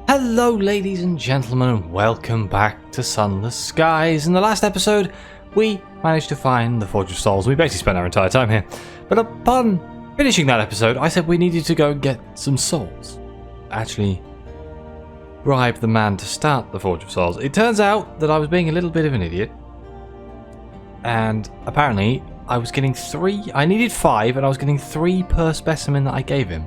Hello ladies and gentlemen and welcome back to Sunless Skies. In the last episode we managed to find the Forge of Souls. We basically spent our entire time here. But upon finishing that episode I said we needed to go and get some souls. Actually bribe the man to start the Forge of Souls. It turns out that I was being a little bit of an idiot. And apparently I was getting 3. I needed 5 and I was getting 3 per specimen that I gave him.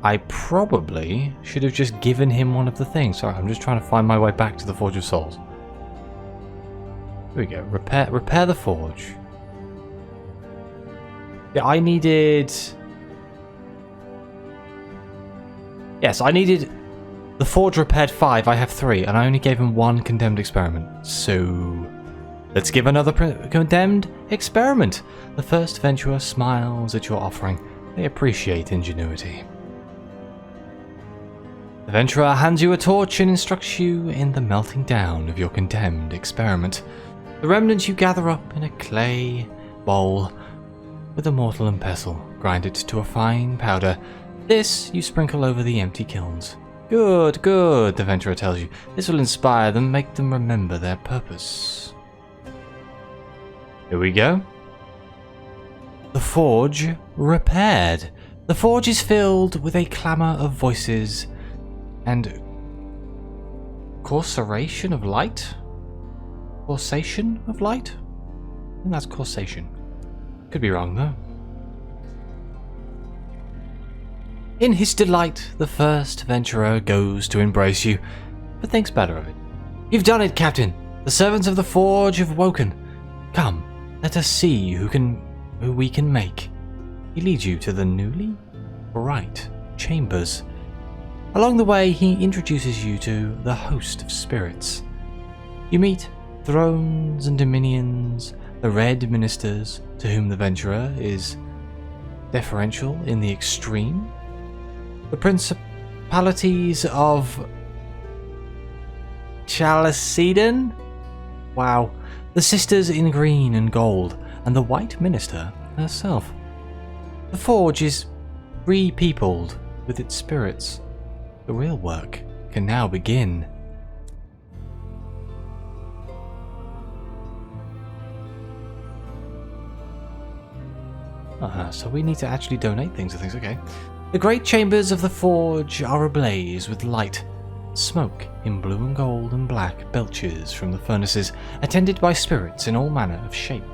I probably should have just given him one of the things. Sorry, I'm just trying to find my way back to the Forge of Souls. Here we go. Repair the forge. Yeah, I needed... Yes, I needed... The forge repaired 5, I have 3, and I only gave him 1 condemned experiment. So... let's give another condemned experiment. The first adventurer smiles at your offering. They appreciate ingenuity. The adventurer hands you a torch and instructs you in the melting down of your condemned experiment. The remnants you gather up in a clay bowl with a mortar and pestle. Grind it to a fine powder. This you sprinkle over the empty kilns. Good, good, the adventurer tells you. This will inspire them, make them remember their purpose. Here we go. The forge repaired. The forge is filled with a clamour of voices and coursation of light? Coursation of light? I think that's coursation. Could be wrong though. In his delight, the first adventurer goes to embrace you, but thinks better of it. You've done it, Captain! The servants of the forge have woken. Come, let us see who we can make. He leads you to the newly bright chambers. Along the way, he introduces you to the host of spirits. You meet thrones and dominions, the red ministers, to whom the adventurer is deferential in the extreme, the principalities of Chalcedon, wow, the sisters in green and gold, and the white minister herself. The forge is re-peopled with its spirits. The real work can now begin. So we need to actually donate things to things, okay. The great chambers of the forge are ablaze with light. Smoke in blue and gold and black belches from the furnaces, attended by spirits in all manner of shape,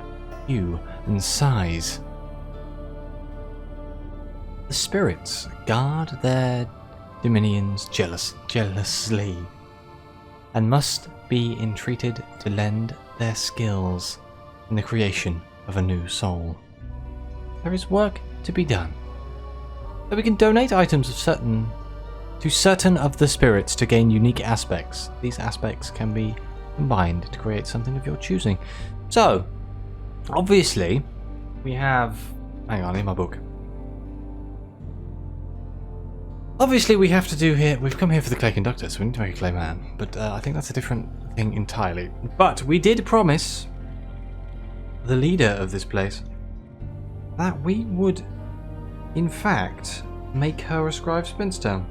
hue and size. The spirits guard their dominions jealously and must be entreated to lend their skills in the creation of a new soul. There is work to be done. So we can donate items to certain of the spirits to gain unique aspects. These aspects can be combined to create something of your choosing. So, obviously, we have... hang on, in my book. Obviously we have to do here... we've come here for the clay conductor, so we need to make a clay man. But I think that's a different thing entirely. But we did promise the leader of this place that we would, in fact, make her a scribe spinster.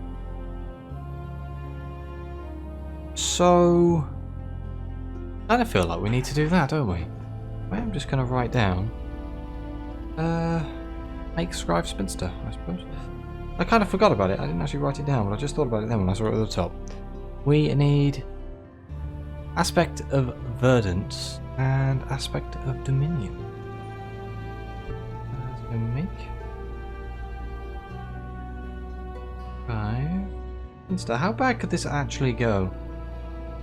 So... I kind of feel like we need to do that, don't we? I'm just going to write down... make scribe spinster, I suppose. I kind of forgot about it. I didn't actually write it down, but I just thought about it then when I saw it at the top. We need aspect of verdance and aspect of dominion. So make 5 spinster. How bad could this actually go?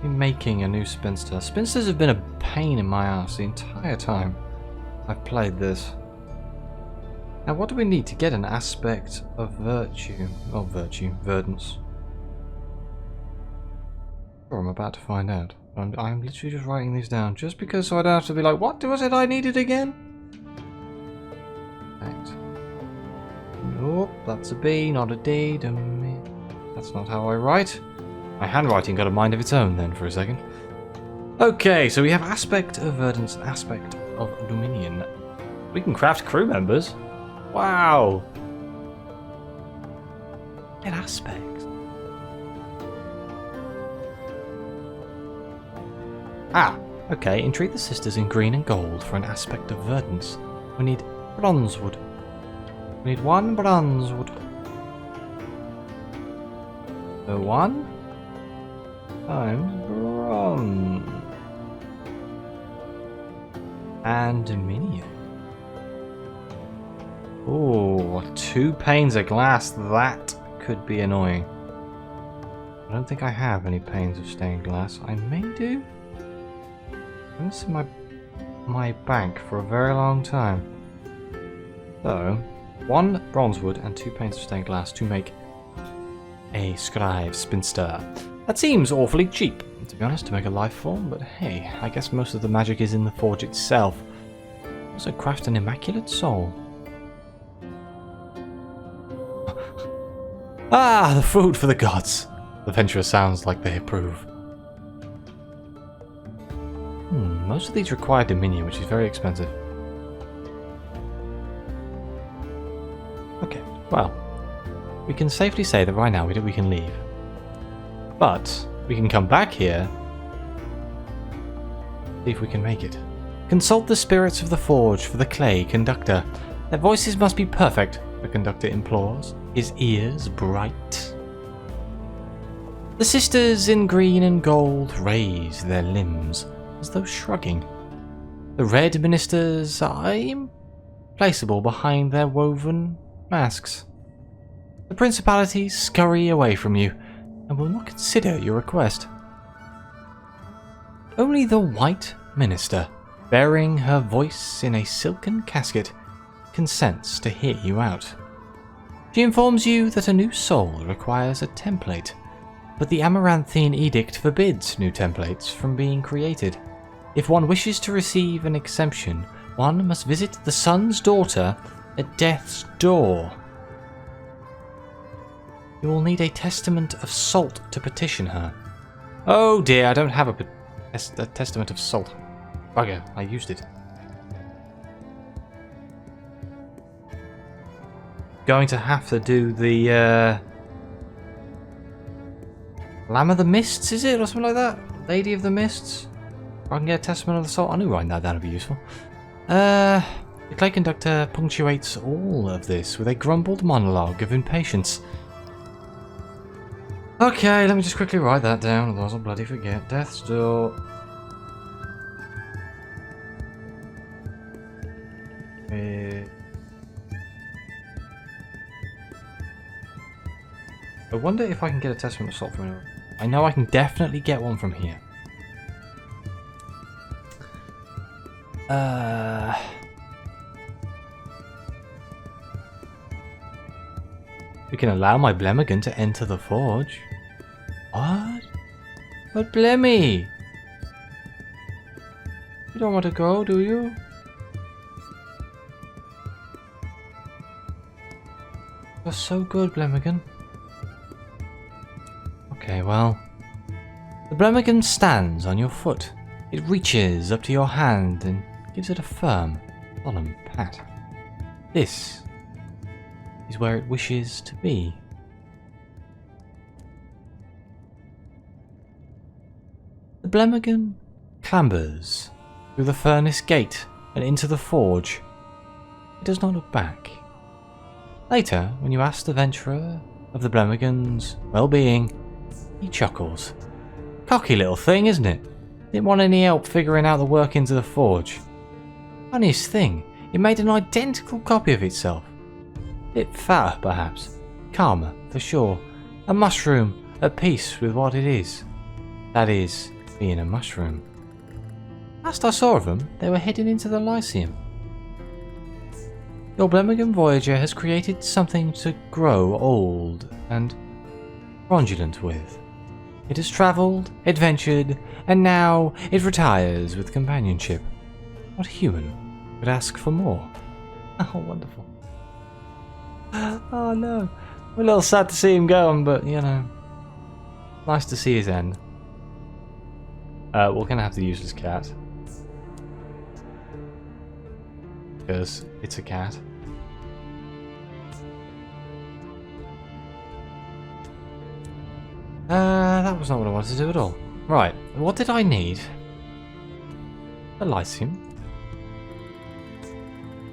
Making a new spinster. Spinsters have been a pain in my ass the entire time I've played this. Now what do we need to get an aspect of virtue? Oh, verdance. Sure, I'm about to find out. I'm literally just writing these down just because so I don't have to be like, what was it I needed again? Right. Nope, that's a B, not a D. That's not how I write. My handwriting got a mind of its own then for a second. Okay, so we have aspect of verdance and aspect of dominion. We can craft crew members. Wow. Get aspects. Ah, okay. Entreat the sisters in green and gold for an aspect of verdance. We need bronze wood. We need 1 bronze wood. So 1 times bronze. And dominion. Oh, 2 panes of glass. That could be annoying. I don't think I have any panes of stained glass. I may do. I haven't seen my bank for a very long time. So, 1 bronze wood and 2 panes of stained glass to make a scribe spinster. That seems awfully cheap, to be honest, to make a life form, but hey, I guess most of the magic is in the forge itself. Also craft an immaculate soul. Ah, the food for the gods. The venturer sounds like they approve. Most of these require dominion, which is very expensive. Okay, well, we can safely say that right now we can leave. But we can come back here, see if we can make it. Consult the spirits of the forge for the clay conductor. Their voices must be perfect, the conductor implores, his ears bright. The sisters in green and gold raise their limbs, as though shrugging. The red ministers are implaceable behind their woven masks. The principalities scurry away from you, and will not consider your request. Only the white minister, bearing her voice in a silken casket, consents to hear you out. She informs you that a new soul requires a template, but the Amaranthine Edict forbids new templates from being created. If one wishes to receive an exemption, one must visit the Sun's daughter at Death's door. You will need a testament of salt to petition her. Oh dear, I don't have a testament of salt. Bugger, I used it. Going to have to do the Lamb of the Mists, is it? Or something like that? Lady of the Mists? If I can get a testament of the salt. I knew writing that down would be useful. The clay conductor punctuates all of this with a grumbled monologue of impatience. Okay, let me just quickly write that down, otherwise I'll bloody forget. Death's door. I wonder if I can get a testament of salt from anywhere. I know I can definitely get one from here. We can allow my Blemmigan to enter the forge. What? But Blemmy! You don't want to go, do you? You're so good, Blemmigan. Okay, well. The Blemmigan stands on your foot. It reaches up to your hand and gives it a firm, solemn pat. This is where it wishes to be. The Blemmigan clambers through the furnace gate and into the forge. It does not look back. Later, when you ask the venturer of the Blemmigan's well-being, he chuckles. Cocky little thing, isn't it? Didn't want any help figuring out the workings of the forge. Funniest thing, it made an identical copy of itself. Bit fatter, perhaps. Calmer, for sure. A mushroom at peace with what it is. That is, being a mushroom. Last I saw of them, they were heading into the Lyceum. Your Blemmigan Voyager has created something to grow old and fraudulent with. It has travelled, adventured, and now it retires with companionship. What human could ask for more? Oh, wonderful. Oh no. I'm a little sad to see him going, but you know. Nice to see his end. We're gonna have to use this cat. Because it's a cat. That was not what I wanted to do at all. Right, what did I need? A Lyceum.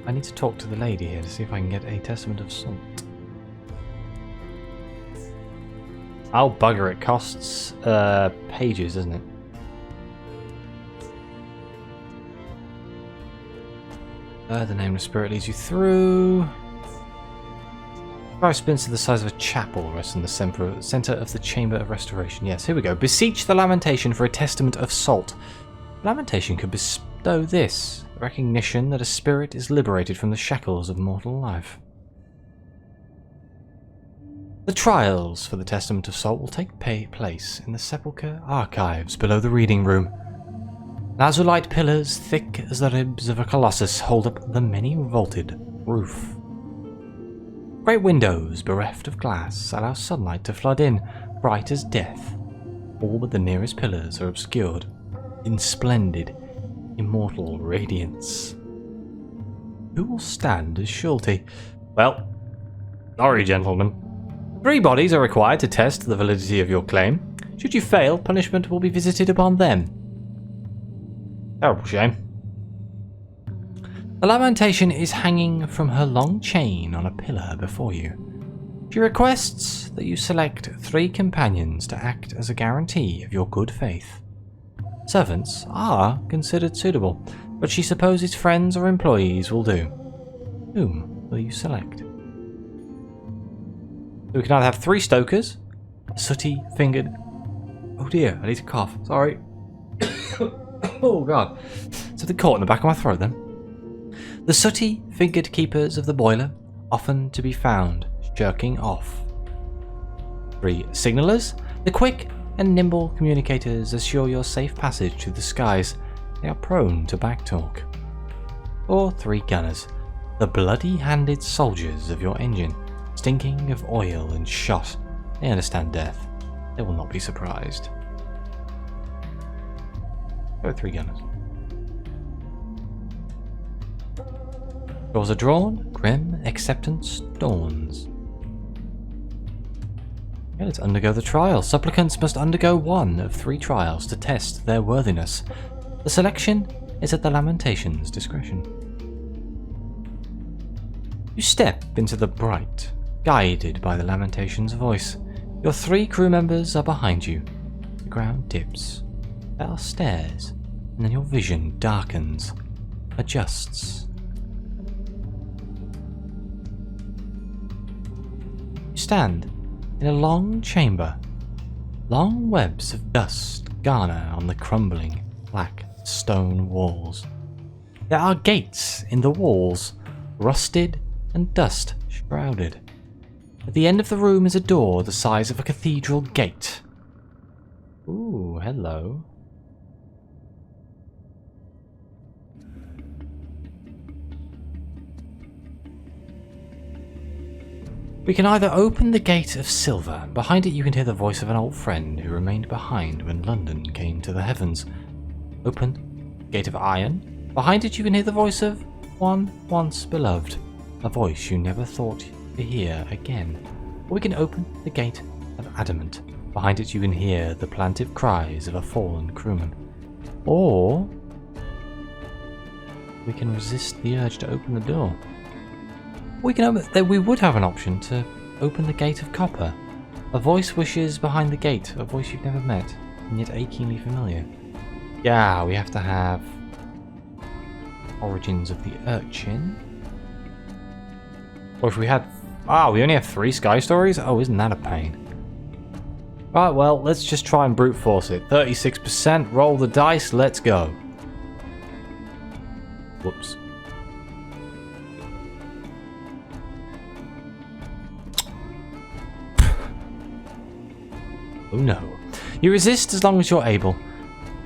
I need to talk to the lady here to see if I can get a Testament of Salt. Oh, bugger, it costs pages, doesn't it? The Nameless Spirit leads you through. 5 spins to the size of a chapel rest in the centre of the Chamber of Restoration. Yes, here we go. Beseech the Lamentation for a Testament of Salt. Lamentation could bestow this, the recognition that a spirit is liberated from the shackles of mortal life. The trials for the Testament of Salt will take place in the Sepulchre archives below the reading room. Lazulite pillars, thick as the ribs of a colossus, hold up the many-vaulted roof. Great windows, bereft of glass, allow sunlight to flood in, bright as death. All but the nearest pillars are obscured in splendid, immortal radiance. Who will stand as surety? Well, sorry, gentlemen. 3 bodies are required to test the validity of your claim. Should you fail, punishment will be visited upon them. Terrible shame. The Lamentation is hanging from her long chain on a pillar before you. She requests that you select 3 companions to act as a guarantee of your good faith. Servants are considered suitable, but she supposes friends or employees will do. Whom will you select? So we can either have 3 stokers, sooty-fingered... Oh dear, I need to cough, sorry. Oh god. Something caught in the back of my throat then. The sooty-fingered keepers of the boiler, often to be found jerking off. 3 signallers, the quick and nimble communicators assure your safe passage through the skies. They are prone to backtalk. Or 3 gunners, the bloody-handed soldiers of your engine, stinking of oil and shot. They understand death. They will not be surprised. There are 3 gunners. Doors are drawn, grim acceptance dawns. Okay, let's undergo the trial. Supplicants must undergo 1 of 3 trials to test their worthiness. The selection is at the Lamentation's discretion. You step into the bright, guided by the Lamentation's voice. Your 3 crew members are behind you. The ground dips. There are stairs, and then your vision darkens, adjusts. You stand in a long chamber. Long webs of dust garner on the crumbling, black stone walls. There are gates in the walls, rusted and dust shrouded. At the end of the room is a door the size of a cathedral gate. Ooh, hello. We can either open the Gate of Silver. Behind it you can hear the voice of an old friend who remained behind when London came to the heavens. Open Gate of Iron. Behind it you can hear the voice of one once beloved. A voice you never thought to hear again. Or we can open the Gate of Adamant. Behind it you can hear the plaintive cries of a fallen crewman. Or we can resist the urge to open the door. We would have an option to open the Gate of Copper. A voice wishes behind the gate, a voice you've never met, and yet achingly familiar. Yeah, we have to have Origins of the Urchin. Or if we had... we only have 3 Sky stories? Oh, isn't that a pain? Right, well, let's just try and brute force it. 36%, roll the dice, let's go. Whoops. Oh no. You resist as long as you're able.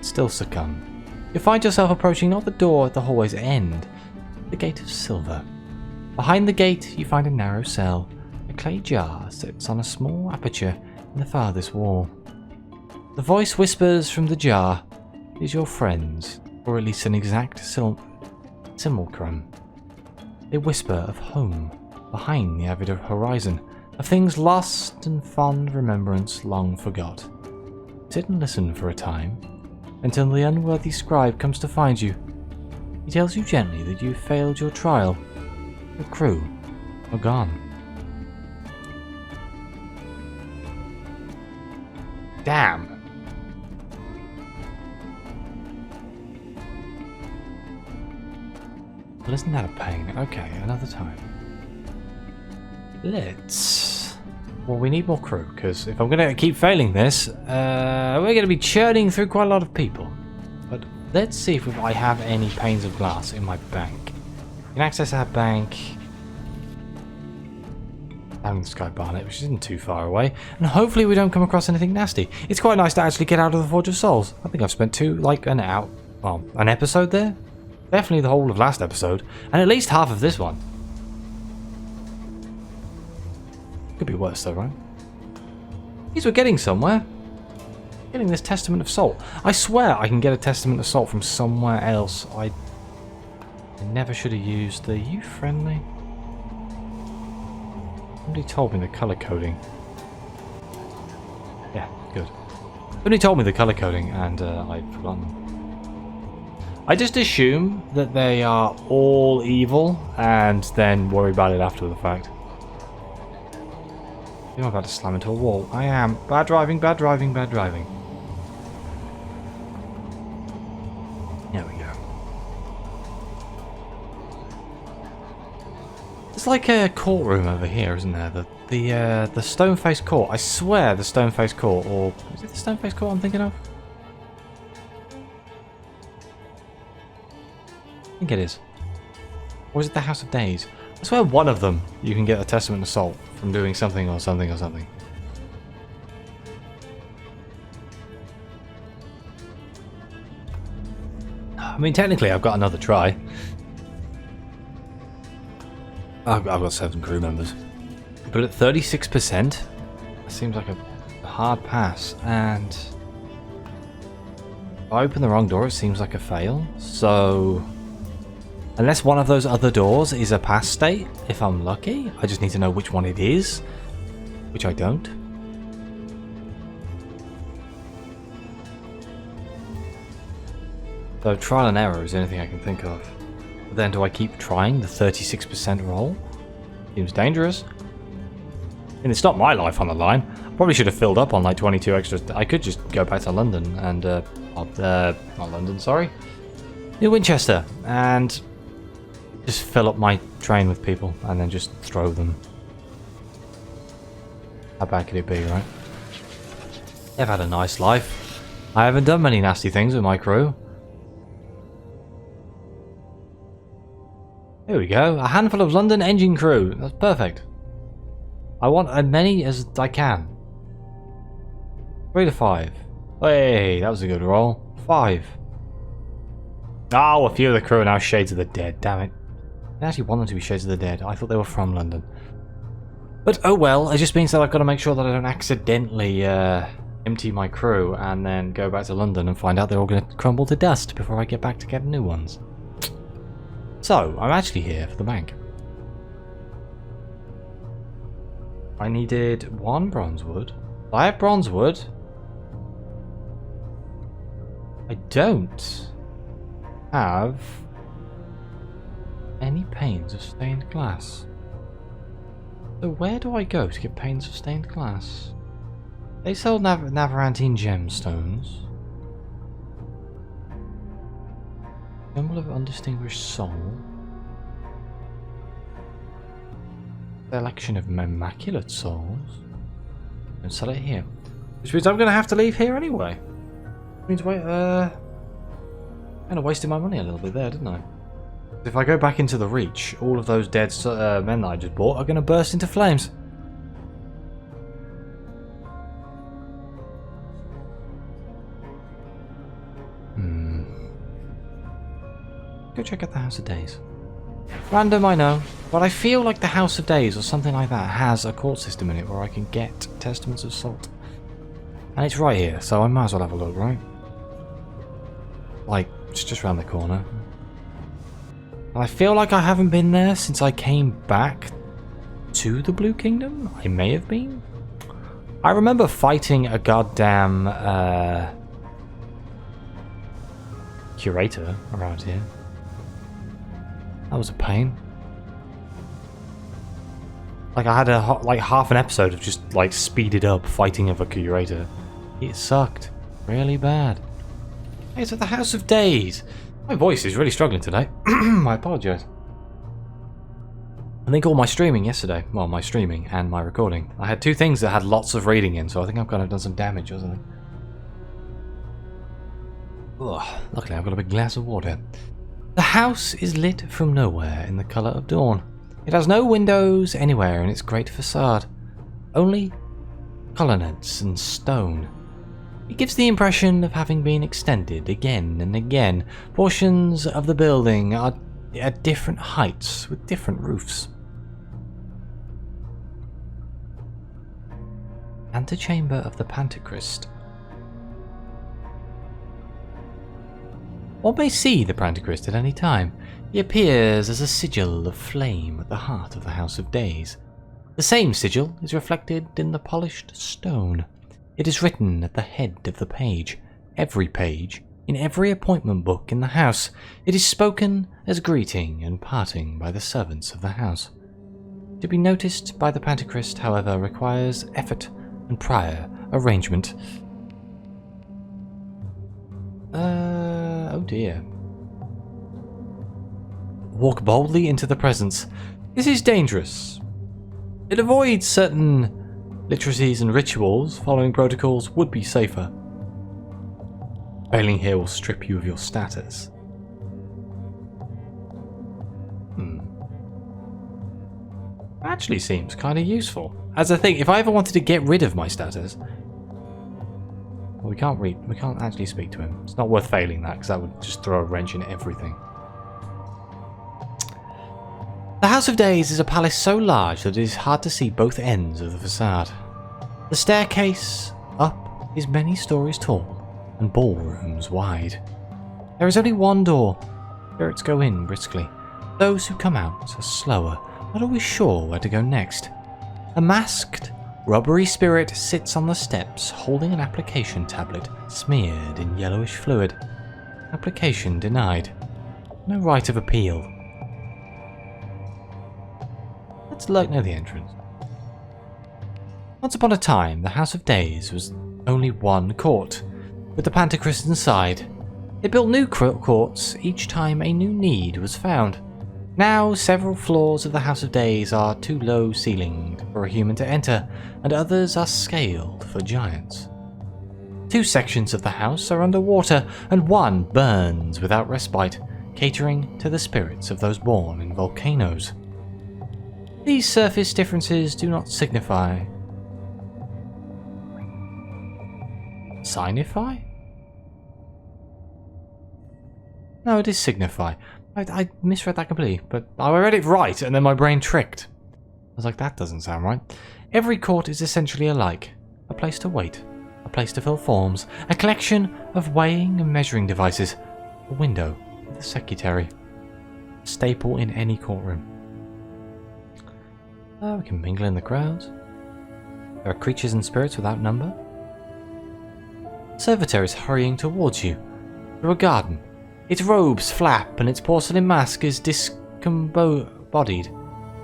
Still succumb. You find yourself approaching not the door at the hallway's end, the Gate of Silver. Behind the gate you find a narrow cell. A clay jar sits on a small aperture in the farthest wall. The voice whispers from the jar, "It is your friends, or at least an exact simulacrum." They whisper of home, behind the avid horizon, of things lost and fond remembrance long forgot. Sit and listen for a time, until the unworthy scribe comes to find you. He tells you gently that you failed your trial. Your crew are gone. Damn. Well, isn't that a pain? Okay, another time. Well, we need more crew, because if I'm going to keep failing this, we're going to be churning through quite a lot of people. But let's see if I have any panes of glass in my bank. You can access our bank down in the Sky Barnet, which isn't too far away. And hopefully we don't come across anything nasty. It's quite nice to actually get out of the Forge of Souls. I think I've spent an episode there. Definitely the whole of last episode. And at least half of this one. Could be worse though, right? At least we're getting somewhere. Getting this Testament of Salt. I swear I can get a Testament of Salt from somewhere else. I never should have used the... Are you friendly? Somebody told me the colour coding. Yeah, good. Somebody told me the colour coding and I'd forgotten. I just assume that they are all evil and then worry about it after the fact. I'm about to slam into a wall. I am. Bad driving, bad driving, bad driving. There we go. It's like a courtroom over here, isn't there? The stone-faced court. I swear the stone-faced court, or... Is it the stone-faced court I'm thinking of? I think it is. Or is it the House of Days? I swear one of them you can get a Testament of Salt from doing something or something or something. I mean, technically I've got another try. I've got 7 crew members. But at 36%, it seems like a hard pass. And if I open the wrong door, it seems like a fail. So... Unless one of those other doors is a pass state, if I'm lucky. I just need to know which one it is, which I don't. So trial and error is the only thing I can think of. But then do I keep trying the 36% roll? Seems dangerous. And it's not my life on the line. I probably should have filled up on like 22 extras. I could just go back to London and, not London, sorry. New Winchester, and... just fill up my train with people and then just throw them. How bad could it be, right? I've had a nice life. I haven't done many nasty things with my crew. Here we go. A handful of London engine crew. That's perfect. I want as many as I can. 3 to 5. Hey, that was a good roll. 5. Oh, a few of the crew are now Shades of the Dead. Damn it. I actually want them to be Shades of the Dead. I thought they were from London. But oh well, it just means that I've got to make sure that I don't accidentally empty my crew and then go back to London and find out they're all going to crumble to dust before I get back to get new ones. So, I'm actually here for the bank. I needed 1 bronze wood. I have bronze wood. I don't have any panes of stained glass. So where do I go to get panes of stained glass? They sell Navarantine gemstones. Symbol of undistinguished soul. Selection of immaculate souls. And sell it here. Which means I'm going to have to leave here anyway. Which means wait, kind of wasted my money a little bit there, didn't I? If I go back into the Reach, all of those dead men that I just bought are going to burst into flames. Go check out the House of Days. Random, I know, but I feel like the House of Days or something like that has a court system in it where I can get Testaments of Salt. And it's right here, so I might as well have a look, right? Like, it's just around the corner. And I feel like I haven't been there since I came back to the Blue Kingdom? I may have been. I remember fighting a goddamn curator around here. That was a pain. Like I had like half an episode of just like speeded up fighting of a curator. It sucked really bad. Hey, it's at the House of Days. My voice is really struggling today. I apologise. I think all my streaming yesterday, well, my streaming and my recording, I had two things that had lots of reading in, so I think I've kind of done some damage or something. Ugh, luckily I've got a big glass of water. The house is lit from nowhere in the colour of dawn. It has no windows anywhere in its great facade, only colonnades and stone. It gives the impression of having been extended again and again. Portions of the building are at different heights with different roofs. Antechamber of the Pantochrist. One may see the Pantochrist at any time. He appears as a sigil of flame at the heart of the House of Days. The same sigil is reflected in the polished stone. It is written at the head of the page, every page, in every appointment book in the house. It is spoken as greeting and parting by the servants of the house. To be noticed by the Pantochrist, however, requires effort and prior arrangement. Oh dear. Walk boldly into the presence. This is dangerous. It avoids certain literacies and rituals. Following protocols would be safer. Failing here will strip you of your status. Actually seems kind of useful. As a thing, if I ever wanted to get rid of my status... Well, we can't actually speak to him. It's not worth failing that, because that would just throw a wrench in everything. The House of Days is a palace so large that it is hard to see both ends of the facade. The staircase up is many stories tall and ballrooms wide. There is only one door. Spirits go in briskly. Those who come out are slower, not always sure where to go next. A masked, rubbery spirit sits on the steps holding an application tablet smeared in yellowish fluid. Application denied. No right of appeal. Let's light near the entrance. Once upon a time, the House of Days was only one court, with the Pantochrist inside. It built new courts each time a new need was found. Now, several floors of the House of Days are too low-ceilinged for a human to enter, and others are scaled for giants. Two sections of the house are underwater, and one burns without respite, catering to the spirits of those born in volcanoes. These surface differences do not signify. Signify? No, it is signify. I misread that completely, but I read it right and then my brain tricked. I was like, that doesn't sound right. Every court is essentially alike. A place to wait, a place to fill forms, a collection of weighing and measuring devices, a window with a secretary. A staple in any courtroom. We can mingle in the crowds. There are creatures and spirits without number. The servitor is hurrying towards you through a garden. Its robes flap and its porcelain mask is discombodied.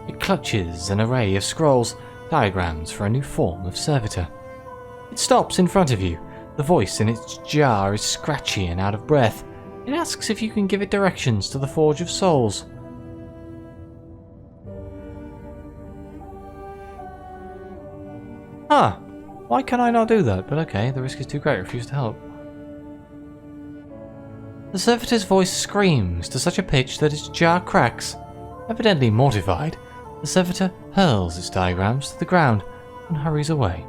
It clutches an array of scrolls, diagrams for a new form of servitor. It stops in front of you. The voice in its jar is scratchy and out of breath. It asks if you can give it directions to the Forge of Souls. Huh. Why can I not do that? But okay, the risk is too great. Refuse to help. The servitor's voice screams to such a pitch that its jar cracks. Evidently mortified, the servitor hurls its diagrams to the ground and hurries away.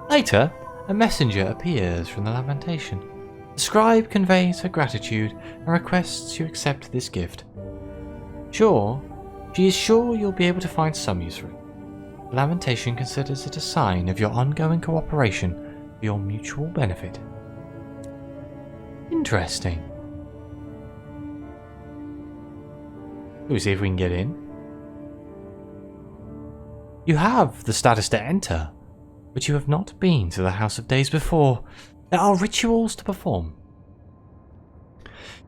Later, a messenger appears from the Lamentation. The scribe conveys her gratitude and requests you accept this gift. She is sure you'll be able to find some use for it. The Lamentation considers it a sign of your ongoing cooperation for your mutual benefit. Interesting. Shall we see if we can get in? You have the status to enter, but you have not been to the House of Days before. There are rituals to perform.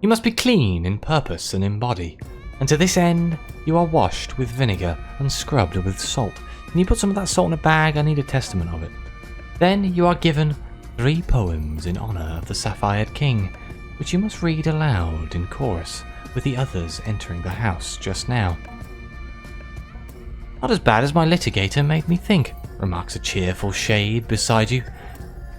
You must be clean in purpose and in body, and to this end you are washed with vinegar and scrubbed with salt. Can you put some of that salt in a bag? I need a testament of it. Then you are given 3 poems in honour of the Sapphired King, which you must read aloud in chorus with the others entering the house just now. Not as bad as my litigator made me think, remarks a cheerful shade beside you.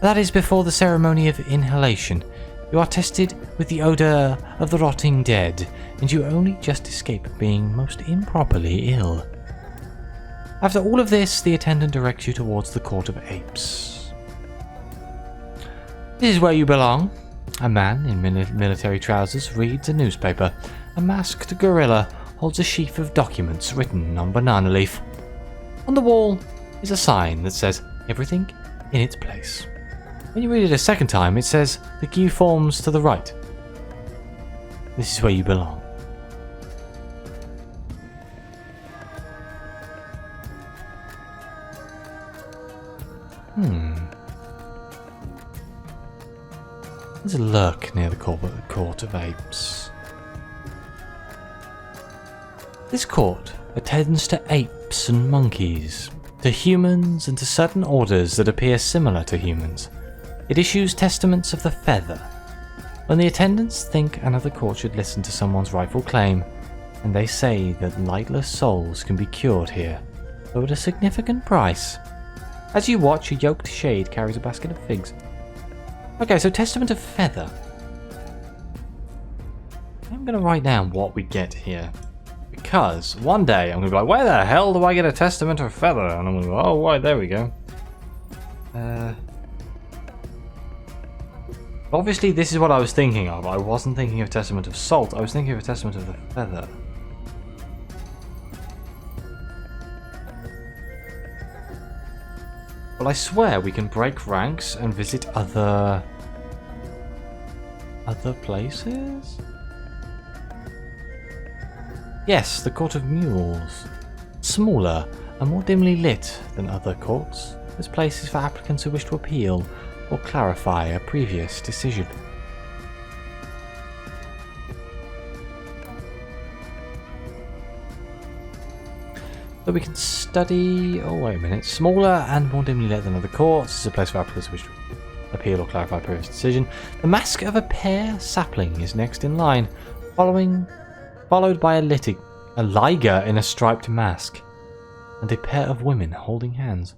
That is before the ceremony of inhalation. You are tested with the odour of the rotting dead, and you only just escape being most improperly ill. After all of this, the attendant directs you towards the Court of Apes. This is where you belong. A man in military trousers reads a newspaper. A masked gorilla holds a sheaf of documents written on banana leaf. On the wall is a sign that says everything in its place. When you read it a second time, it says the queue forms to the right. This is where you belong. There's a lurk near the Court of Apes. This court attends to apes and monkeys, to humans and to certain orders that appear similar to humans. It issues testaments of the feather. When the attendants think another court should listen to someone's rightful claim, and they say that lightless souls can be cured here, though at a significant price. As you watch, a yoked shade carries a basket of figs. Okay, so testament of feather. I'm going to write down what we get here. Because one day I'm going to be like, where the hell do I get a testament of feather? And I'm going to go, oh, right, there we go. Obviously, this is what I was thinking of. I wasn't thinking of testament of salt. I was thinking of a testament of the feather. Well, I swear we can break ranks and visit other places? Yes, the Court of Mules. Smaller and more dimly lit than other courts. This place is for applicants who wish to appeal or clarify a previous decision. So we can study... Oh, wait a minute. Smaller and more dimly lit than other courts. This is a place for applicants who wish to appeal or clarify a previous decision. The mask of a pear sapling is next in line, followed by a liger in a striped mask, and a pair of women holding hands.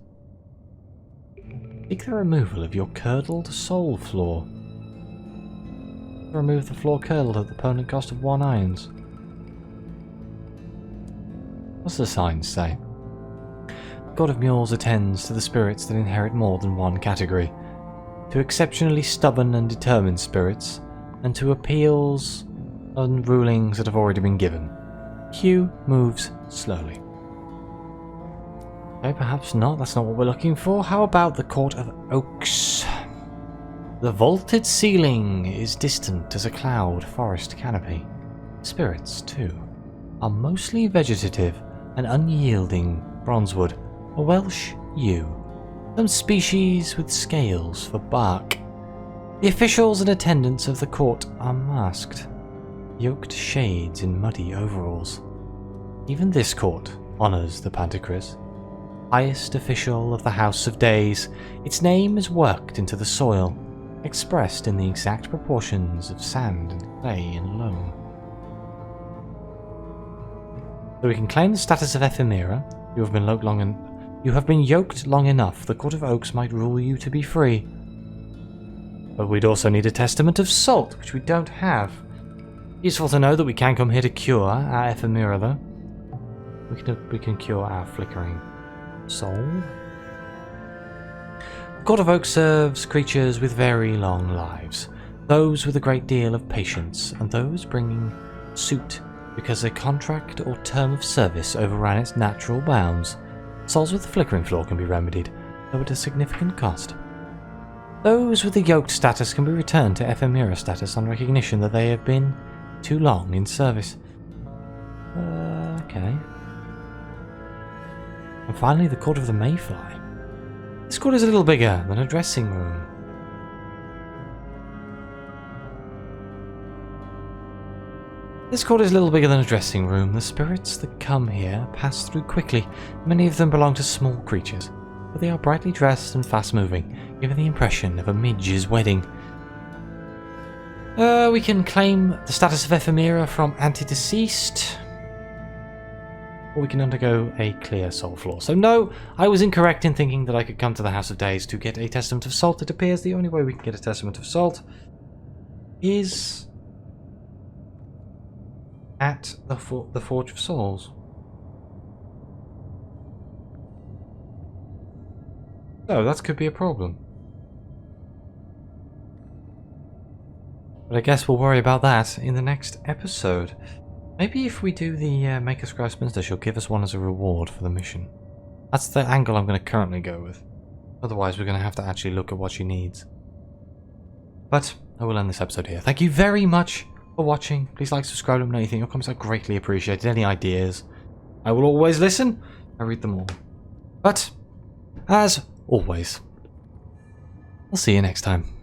Seek the removal of your curdled soul flaw. Remove the flaw curdled at the permanent cost of 1 irons. What's the sign say? The Court of Mules attends to the spirits that inherit more than one category, to exceptionally stubborn and determined spirits, and to appeals on rulings that have already been given. Q moves slowly. Okay, perhaps not. That's not what we're looking for. How about the Court of Oaks? The vaulted ceiling is distant as a cloud forest canopy. Spirits, too, are mostly vegetative and unyielding bronzewood, a Welsh yew. Some species with scales for bark. The officials and attendants of the court are masked, yoked shades in muddy overalls. Even this court honours the Pantocrator, highest official of the House of Days. Its name is worked into the soil, expressed in the exact proportions of sand and clay and loam. So we can claim the status of ephemera. You have been yoked long enough. The Court of Oaks might rule you to be free. But we'd also need a testament of salt, which we don't have. Useful to know that we can come here to cure our ephemera, though. We can cure our flickering soul. The Court of Oaks serves creatures with very long lives, those with a great deal of patience, and those bringing suit because a contract or term of service overran its natural bounds. Souls with the flickering flaw can be remedied, though at a significant cost. Those with the yoked status can be returned to ephemera status on recognition that they have been too long in service. Okay. And finally, the Court of the Mayfly. This court is a little bigger than a dressing room. This court is a little bigger than a dressing room. The spirits that come here pass through quickly. Many of them belong to small creatures, but they are brightly dressed and fast-moving, giving the impression of a midge's wedding. We can claim the status of ephemera from anti-deceased, or we can undergo a clear soul flaw. So no, I was incorrect in thinking that I could come to the House of Days to get a Testament of Salt. It appears the only way we can get a Testament of Salt is at the Forge of Souls. So that could be a problem. But I guess we'll worry about that in the next episode. Maybe if we do the Maker's Scribe Spinster, she'll give us one as a reward for the mission. That's the angle I'm going to currently go with. Otherwise, we're going to have to actually look at what she needs. But I will end this episode here. Thank you very much for watching. Please like, subscribe, let me know anything. Your comments are greatly appreciated. Any ideas? I will always listen. I read them all. But, as always, I'll see you next time.